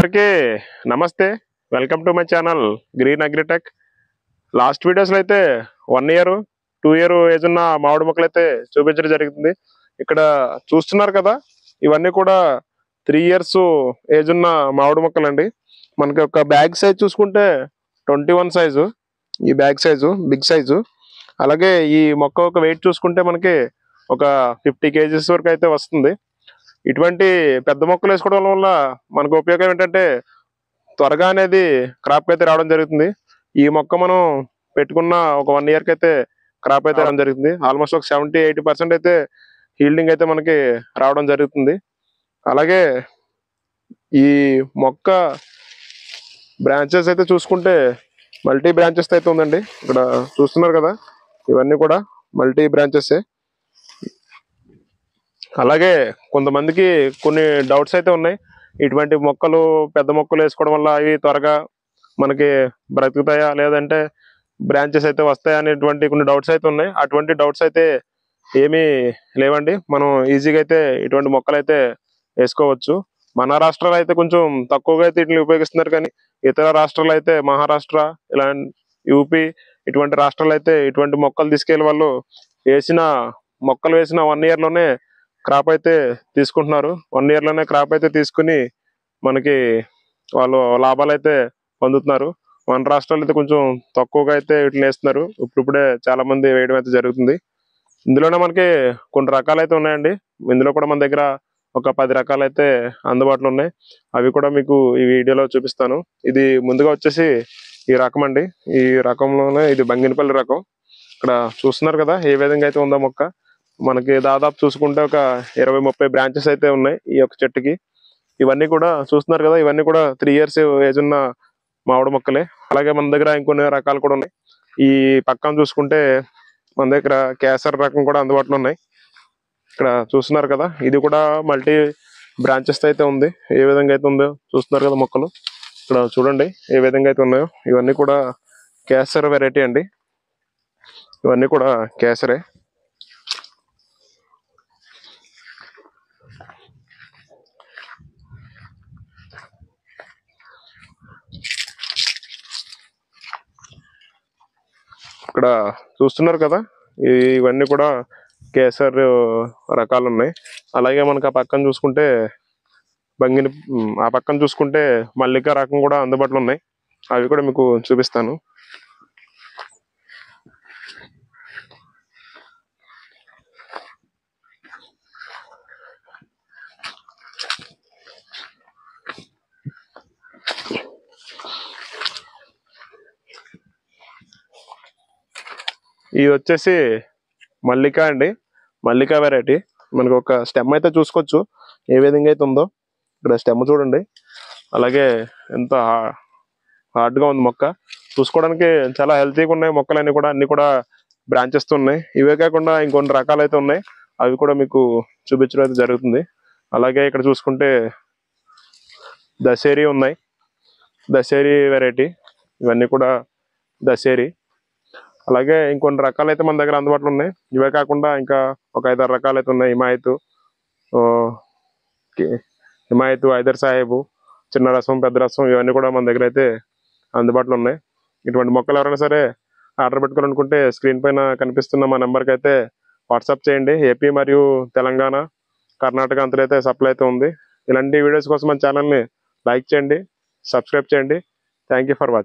అందరికీ నమస్తే. Welcome to my channel green agritech. Last వీడియోస్లో అయితే 1 ఇయర్ 2 ఇయర్ ఏజ్ ఉన్న మామిడి మొక్కలు అయితే చూపించడం జరుగుతుంది. ఇక్కడ చూస్తున్నారు కదా, ఇవన్నీ కూడా 3 ఇయర్స్ ఏజ్ ఉన్న మామిడి మొక్కలండి. మనకి ఒక బ్యాగ్ సైజ్ చూసుకుంటే 21 సైజు, ఈ బ్యాగ్ సైజు బిగ్ సైజు. అలాగే ఈ మొక్క ఒక వెయిట్ చూసుకుంటే మనకి ఒక 50 kgs వరకు అయితే వస్తుంది. ఇటువంటి పెద్ద మొక్కలు వేసుకోవడం వల్ల మనకు ఉపయోగం ఏంటంటే త్వరగా అనేది క్రాప్ అయితే రావడం జరుగుతుంది. ఈ మొక్క మనం పెట్టుకున్న ఒక 1 ఇయర్ కి అయితే క్రాప్ అయితే రావడం జరుగుతుంది. ఆల్మోస్ట్ ఒక 70-80% అయితే హీల్డింగ్ అయితే మనకి రావడం జరుగుతుంది. అలాగే ఈ మొక్క బ్రాంచెస్ అయితే చూసుకుంటే మల్టీ బ్రాంచెస్ అయితే ఉందండి. ఇక్కడ చూస్తున్నారు కదా, ఇవన్నీ కూడా మల్టీ బ్రాంచెస్. అలాగే కొంతమందికి కొన్ని డౌట్స్ అయితే ఉన్నాయి. ఇటువంటి మొక్కలు పెద్ద మొక్కలు వేసుకోవడం వల్ల అవి త్వరగా మనకి బ్రతుకుతాయా, లేదంటే బ్రాంచెస్ అయితే వస్తాయా అనేటువంటి కొన్ని డౌట్స్ అయితే ఉన్నాయి. అటువంటి డౌట్స్ అయితే ఏమీ లేవండి. మనం ఈజీగా అయితే ఇటువంటి మొక్కలు అయితే వేసుకోవచ్చు. మన రాష్ట్రాలు అయితే కొంచెం తక్కువగా అయితే వీటిని ఉపయోగిస్తున్నారు, కానీ ఇతర రాష్ట్రాలు అయితే మహారాష్ట్ర, ఇలా యూపీ, ఇటువంటి రాష్ట్రాలు అయితే ఇటువంటి మొక్కలు తీసుకెళ్లే వాళ్ళు మొక్కలు వేసిన 1 ఇయర్ లోనే క్రాప్ అయితే తీసుకుంటున్నారు. 1 ఇయర్ లోనే క్రాప్ అయితే తీసుకుని మనకి వాళ్ళు లాభాలు అయితే పొందుతున్నారు. మన రాష్ట్రాలు అయితే కొంచెం తక్కువగా అయితే వీటిని వేస్తున్నారు. ఇప్పుడే చాలా మంది వేయడం అయితే జరుగుతుంది. ఇందులోనే మనకి కొన్ని రకాలు అయితే ఉన్నాయండి. ఇందులో కూడా మన దగ్గర ఒక 10 రకాలు అయితే అందుబాటులో ఉన్నాయి. అవి కూడా మీకు ఈ వీడియోలో చూపిస్తాను. ఇది ముందుగా వచ్చేసి ఈ రకం అండి. ఈ రకంలోనే ఇది బంగినపల్లి రకం. ఇక్కడ చూస్తున్నారు కదా ఏ విధంగా అయితే ఉందో మొక్క. మనకి దాదాపు చూసుకుంటే ఒక 20-30 బ్రాంచెస్ అయితే ఉన్నాయి ఈ యొక్క చెట్టుకి. ఇవన్నీ కూడా చూస్తున్నారు కదా, ఇవన్నీ కూడా 3 ఇయర్స్ ఏజ్ ఉన్న మామిడి మొక్కలే. అలాగే మన దగ్గర ఇంకొన్ని రకాలు కూడా ఉన్నాయి. ఈ పక్కన చూసుకుంటే మన దగ్గర కేసర్ రకం కూడా అందుబాటులో ఉన్నాయి. ఇక్కడ చూస్తున్నారు కదా, ఇది కూడా మల్టీ బ్రాంచెస్ అయితే ఉంది. ఏ విధంగా అయితే ఉందో చూస్తున్నారు కదా మొక్కలు. ఇక్కడ చూడండి ఏ విధంగా అయితే ఉన్నాయో. ఇవన్నీ కూడా కేసర్ వెరైటీ అండి. ఇవన్నీ కూడా కేసరే. ఇక్కడ చూస్తున్నారు కదా, ఇవన్నీ కూడా కేసర్ రకాలు ఉన్నాయి. అలాగే మనకు ఆ పక్కన చూసుకుంటే మల్లిక రకం కూడా అందుబాటులో ఉన్నాయి. అవి కూడా మీకు చూపిస్తాను. ఇది వచ్చేసి మల్లిక అండి, మల్లిక వెరైటీ. మనకు ఒక స్టెమ్ అయితే చూసుకోవచ్చు ఏ విధంగా అయితే ఉందో. ఇక్కడ స్టెమ్ చూడండి. అలాగే ఎంత హార్డ్గా ఉంది మొక్క. చూసుకోవడానికి చాలా హెల్తీగా ఉన్నాయి మొక్కలన్నీ కూడా. అన్ని కూడా బ్రాంచెస్ ఉన్నాయి. ఇవే కాకుండా ఇంకొన్ని రకాలు అయితే ఉన్నాయి. అవి కూడా మీకు చూపించడం అయితే జరుగుతుంది. అలాగే ఇక్కడ చూసుకుంటే దశేరి ఉన్నాయి, దశేరి వెరైటీ. ఇవన్నీ కూడా దశేరి. అలాగే ఇంకొన్ని రకాలు అయితే మన దగ్గర అందుబాటులో ఉన్నాయి. ఇవే కాకుండా ఇంకా ఒక 5-6 రకాలు అయితే ఉన్నాయి. హిమాయతు, హైదర్ సాహెబు, చిన్న రసం, పెద్ద రసం, ఇవన్నీ కూడా మన దగ్గర అయితే అందుబాటులో ఉన్నాయి. ఇటువంటి మొక్కలు ఎవరైనా సరే ఆర్డర్ పెట్టుకోవాలనుకుంటే స్క్రీన్ పైన కనిపిస్తున్న మా నెంబర్కి అయితే వాట్సాప్ చేయండి. ఏపీ మరియు తెలంగాణ, కర్ణాటక అంతలో అయితే సప్లై అయితే ఉంది. ఇలాంటి వీడియోస్ కోసం మన ఛానల్ని లైక్ చేయండి, సబ్స్క్రైబ్ చేయండి. Thank you for watching.